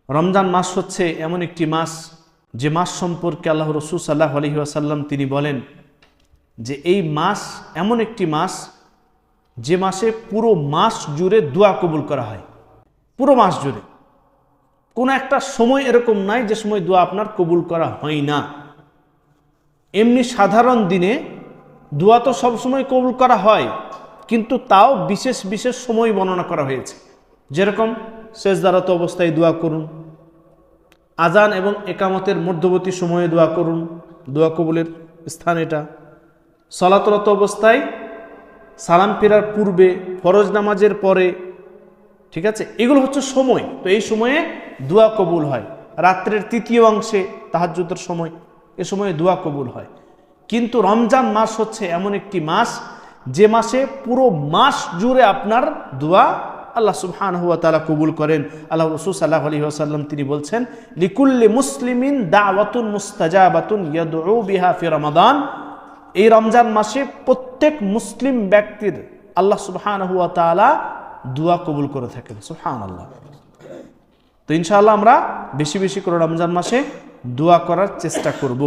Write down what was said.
রমজান মাস হচ্ছে এমন একটি মাস যে মাস সম্পর্কে আল্লাহ রাসূল সাল্লাল্লাহু আলাইহি ওয়াসাল্লাম তিনি বলেন যে এই মাস এমন একটি মাস যে মাসে পুরো মাস জুড়ে দোয়া কবুল করা হয়। পুরো মাস জুড়ে কোনো একটা সময় এরকম নাই যে সময় দোয়া আপনার কবুল করা হয় না। এমনি সাধারণ দিনে দোয়া তো সবসময় কবুল করা হয়, কিন্তু তাও বিশেষ বিশেষ সময় বর্ণনা করা হয়েছে। যেরকম সেজদারত অবস্থায় দোয়া করুন, আজান এবং একামতের মধ্যবর্তী সময়ে দোয়া করুন, দোয়া কবুলের স্থান এটা। সালাতরত অবস্থায়, সালাম ফেরার পূর্বে, ফরজ নামাজের পরে, ঠিক আছে, এগুলো হচ্ছে সময়। তো এই সময়ে দোয়া কবুল হয়। রাত্রের তৃতীয় অংশে তাহাজ্জুদের সময়, এ সময়ে দোয়া কবুল হয়। কিন্তু রমজান মাস হচ্ছে এমন একটি মাস যে মাসে পুরো মাস জুড়ে আপনার দোয়া আল্লাহ সুবহানাহু ওয়া তাআলা কবুল করেন। আল্লাহ রাসূল সাল্লাল্লাহু আলাইহি ওয়াসাল্লাম তিনি বলছেন, লিকুল্লি মুসলিমিন দাওয়াতুন মুস্তাজাবাতুন ইয়াদউ বিহা ফি রমাদান। এই রমজান মাসে প্রত্যেক মুসলিম ব্যক্তির আল্লাহ সুবহানাহু ওয়া তাআলা দোয়া কবুল করে থাকেন। সুবহানাল্লাহ। তো ইনশাআল্লাহ আমরা বেশি বেশি করে রমজান মাসে দোয়া করার চেষ্টা করব।